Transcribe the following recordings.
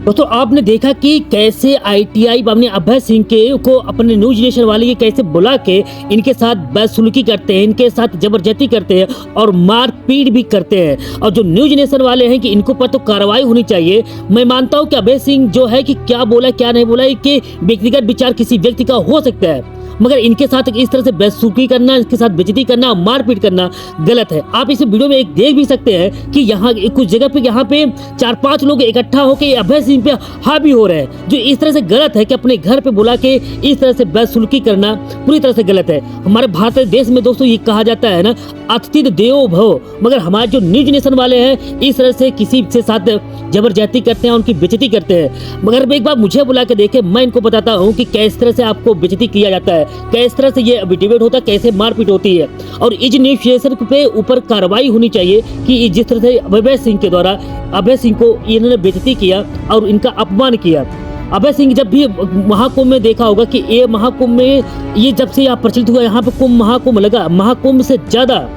दोस्तों आपने देखा कि कैसे आईटीआई अपने अभय सिंह के को अपने न्यूज नेशन वाले ये कैसे बुला के इनके साथ बदसलूकी करते हैं, इनके साथ जबरदस्ती करते हैं और मारपीट भी करते हैं। और जो न्यूज नेशन वाले हैं कि इनको पर तो कार्रवाई होनी चाहिए। मैं मानता हूं कि अभय सिंह जो है कि क्या बोला क्या नहीं बोला, कि व्यक्तिगत विचार किसी व्यक्ति का हो सकता है, मगर इनके साथ इस तरह से बदसलूकी करना, इसके साथ बेइज्जती करना, मारपीट करना गलत है। आप इस वीडियो में एक देख भी सकते हैं कि यहाँ कुछ जगह पे यहाँ पे 4-5 लोग इकट्ठा होकर अभय सिंह पे हावी हो रहे हैं, जो इस तरह से गलत है कि अपने घर पे बुला के इस तरह से बदसलूकी करना पूरी तरह से गलत है। हमारे भारत देश में दोस्तों ये कहा जाता है ना, अतिथि देवो भव, मगर हमारे जो न्यूज नेशन वाले हैं इस तरह से किसी से साथ जबरदस्ती करते हैं, उनकी बेइज्जती करते हैं। मगर एक बार मुझे बुला के देखे, मैं इनको बताता हूँ कि किस तरह से आपको बेइज्जती किया जाता है, किस तरह से ये डिबेट होता है, कैसे मारपीट होती है। और इस न्यूज नेशन पे ऊपर कार्रवाई होनी चाहिए कि जिस तरह से अभय सिंह के द्वारा अभय सिंह को इन्होंने बेइज्जती किया और इनका अपमान किया। अभय सिंह जब भी महाकुंभ में देखा होगा कि ये महाकुंभ में ये जब से यहाँ प्रचलित हुआ, यहाँ पे कुंभ महाकुंभ लगा, महाकुंभ से ज्यादा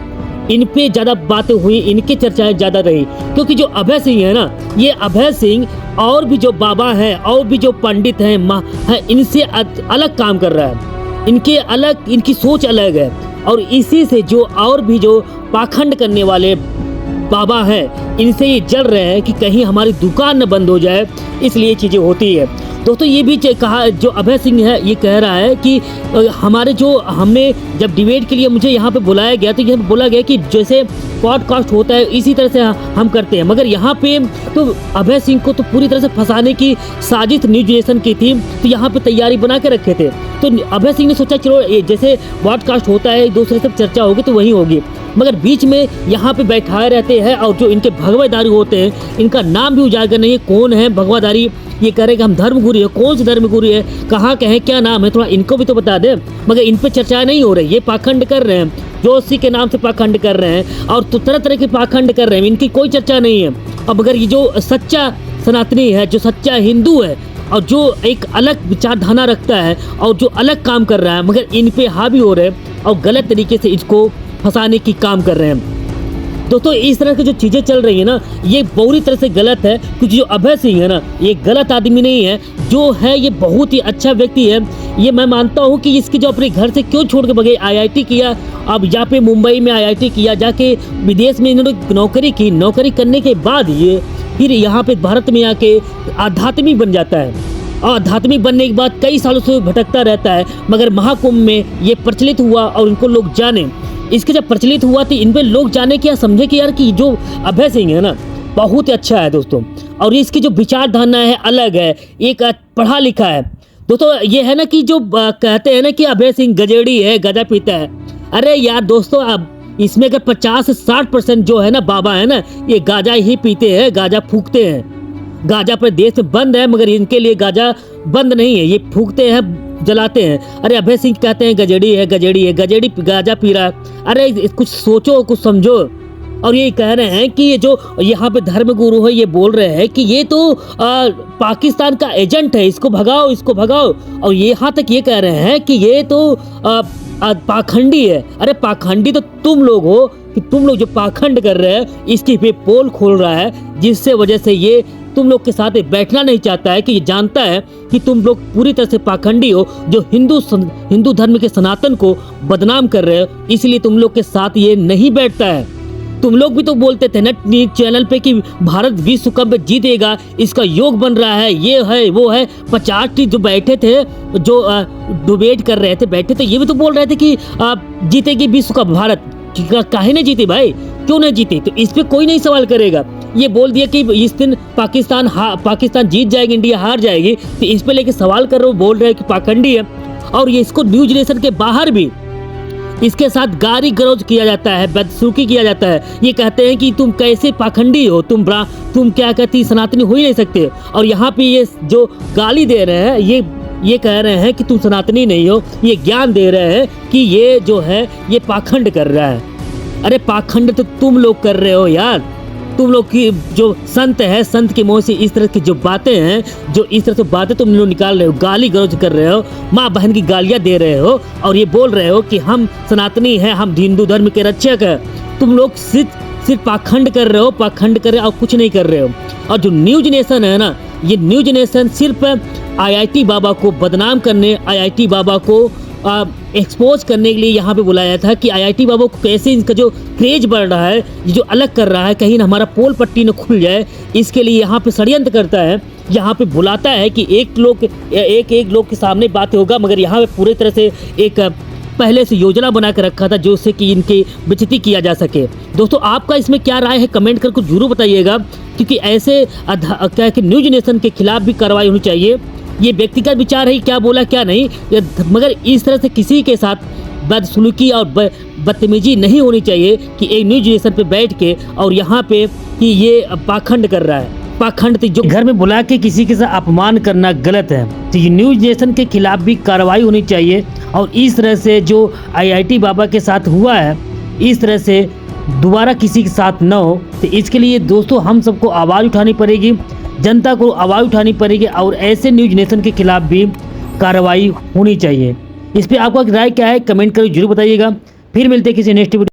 इन पे ज्यादा बातें हुई, इनकी चर्चाएं ज्यादा रही। क्योंकि जो अभय सिंह है ना, ये अभय सिंह और भी जो बाबा हैं और भी जो पंडित हैं इनसे अलग काम कर रहा है, इनकी सोच अलग है। और इसी से जो और भी जो पाखंड करने वाले बाबा हैं, इनसे ये जल रहे हैं कि कहीं हमारी दुकान न बंद हो जाए, इसलिए चीज़ें होती है। दोस्तों ये भी कहा, जो अभय सिंह है ये कह रहा है कि हमारे जो हमने जब डिबेट के लिए मुझे यहाँ पे बुलाया गया, तो यहाँ बोला गया कि जैसे पॉडकास्ट होता है इसी तरह से हम करते हैं। मगर यहाँ पे तो अभय सिंह को तो पूरी तरह से फंसाने की साजिश न्यूज नेशन की थी, तो यहाँ पे तैयारी बना के रखे थे। तो अभय सिंह ने सोचा चलो जैसे पॉडकास्ट होता है एक दूसरे से चर्चा होगी तो वही होगी, मगर बीच में यहाँ पे बैठाए रहते हैं। और जो इनके भगवादारी होते हैं, इनका नाम भी उजागर नहीं है, कौन है भगवादारी, ये कह रहे कि हम धर्मगुरु है, कौन से धर्मगुरु है, कहाँ के हैं, क्या नाम है, थोड़ा इनको भी तो बता दे। मगर इन पे चर्चा नहीं हो रही, ये पाखंड कर रहे हैं, जोशी के नाम से पाखंड कर रहे हैं और तो तरह तरह के पाखंड कर रहे हैं, इनकी कोई चर्चा नहीं है। अब अगर ये जो सच्चा सनातनी है, जो सच्चा हिंदू है और जो एक अलग विचारधारा रखता है और जो अलग काम कर रहा है, मगर इन पे हावी हो रहे हैं और गलत तरीके से इसको फंसाने की काम कर रहे हैं। दोस्तों इस तरह की जो चीज़ें चल रही है ना, ये पूरी तरह से गलत है। क्योंकि जो अभय सिंह है ना, ये गलत आदमी नहीं है, जो है ये बहुत ही अच्छा व्यक्ति है। ये मैं मानता हूँ कि इसके जो अपने घर से क्यों छोड़ के बगैर आईआईटी किया, अब यहाँ पे मुंबई में आईआईटी किया, जाके विदेश में इन्होंने नौकरी की, नौकरी करने के बाद ये फिर यहाँ पे भारत में आके आध्यात्मिक बन जाता है। और आध्यात्मिक बनने के बाद कई सालों से भटकता रहता है, मगर महाकुंभ में ये प्रचलित हुआ और इनको लोग जाने। इसके जब प्रचलित हुआ तो इन पे लोग जाने क्या समझे कि यार कि जो अभय सिंह है ना बहुत ही अच्छा है दोस्तों, और इसकी जो विचारधारा है अलग है, एक पढ़ा लिखा है। दोस्तों ये है ना कि जो कहते हैं ना कि अभय सिंह गजेड़ी है, गजा पीता है। अरे यार दोस्तों, अब इसमें अगर 50 से 60% जो है ना बाबा है ना, ये गाजा ही पीते हैं, गाजा फूकते हैं। गाजा पर देश में बंद है, मगर इनके लिए गाजा बंद नहीं है, ये फूकते हैं, जलाते हैं। अरे अभय सिंह कहते हैं गजेड़ी है, गजेड़ी है, गजेड़ी गाजा पी रहा है। अरे कुछ सोचो, कुछ समझो। और ये कह रहे हैं कि ये जो यहाँ पे धर्मगुरु है, ये बोल रहे हैं कि ये तो पाकिस्तान का एजेंट है, इसको भगाओ, इसको भगाओ। और ये यहाँ तक ये कह रहे हैं कि ये तो पाखंडी है। अरे पाखंडी तो तुम लोग हो, कि तुम लोग जो पाखंड कर रहे हैं इसकी पे पोल खोल रहा है, जिससे वजह से ये तुम लोग के साथ बैठना नहीं चाहता है, कि ये जानता है कि तुम लोग पूरी तरह से पाखंडी हो, जो हिंदू धर्म के सनातन को बदनाम कर रहे हो, इसलिए तुम लोग के साथ ये नहीं बैठता है। तुम लोग भी तो बोलते थे ना चैनल पे कि भारत विश्व कप जीतेगा, इसका योग बन रहा है, ये है वो है। 50 जो बैठे थे, जो डिबेट कर रहे थे, बैठे थे, ये भी तो बोल रहे थे कि जीतेगी विश्व कप भारत। काहे नहीं जीती भाई, क्यों नहीं जीती? तो इस पे कोई नहीं सवाल करेगा। ये बोल दिया कि इस दिन पाकिस्तान जीत जाएगी, इंडिया हार जाएगी, तो इस पे लेके सवाल कर रहे हो, बोल रहे हैं कि पाखंडी है। और ये इसको न्यूज नेशन के बाहर भी इसके साथ गाली गलौज किया जाता है, बदसलूकी किया जाता है। ये कहते हैं कि तुम कैसे पाखंडी हो, तुम क्या कहती सनातनी हो ही नहीं सकते। और यहाँ पे ये जो गाली दे रहे हैं, ये कह रहे हैं कि तुम सनातनी नहीं हो, ये ज्ञान दे रहे हैं कि ये जो है ये पाखंड कर रहा है। अरे पाखंड तो तुम लोग कर रहे हो यार, तुम लोग की जो संत है, संत के मुंह से इस तरह की जो बातें हैं, जो इस तरह से बातें तुम लोग निकाल रहे हो, गाली गलौज कर रहे हो, माँ बहन की गालियाँ दे रहे हो, और ये बोल रहे हो कि हम सनातनी हैं, हम हिंदू धर्म के रक्षक हैं। तुम लोग सिर्फ पाखंड कर रहे हो, पाखंड कर रहे हो और कुछ नहीं कर रहे हो। और जो न्यूज नेशन है ना, ये न्यूज नेशन सिर्फ आईआईटी बाबा को बदनाम करने, आईआईटी बाबा को एक्सपोज करने के लिए यहाँ पे बुलाया था कि आईआईटी बाबा को कैसे इनका जो क्रेज बढ़ रहा है, ये जो अलग कर रहा है, कहीं ना हमारा पोल पट्टी न खुल जाए, इसके लिए यहाँ पे षड्यंत्र करता है। यहाँ पे बुलाता है कि एक लोग के सामने बात होगा, मगर यहाँ पे पूरी तरह से एक पहले से योजना बना कर रखा था जो उससे कि इनकी बेइज्जती किया जा सके। दोस्तों आपका इसमें क्या राय है, कमेंट करके जरूर बताइएगा, क्योंकि ऐसे क्या है कि न्यूज नेशन के खिलाफ भी कार्रवाई होनी चाहिए। ये व्यक्तिगत विचार है, क्या बोला क्या नहीं, मगर इस तरह से किसी के साथ बदसलूकी और बदतमीजी नहीं होनी चाहिए कि एक न्यूज नेशन पे बैठ के और यहाँ पे कि ये पाखंड कर रहा है। पाखंड जो घर में बुला के किसी के साथ अपमान करना गलत है, तो ये न्यूज नेशन के खिलाफ भी कार्रवाई होनी चाहिए। और इस तरह से जो आईआईटी बाबा के साथ हुआ है, इस तरह से दोबारा किसी के साथ न हो, तो इसके लिए दोस्तों हम सबको आवाज़ उठानी पड़ेगी, जनता को आवाज़ उठानी पड़ेगी और ऐसे न्यूज नेशन के खिलाफ भी कार्रवाई होनी चाहिए। इस पर आपका राय क्या है, कमेंट करके जरूर बताइएगा। फिर मिलते हैं किसी नेक्स्ट वीडियो।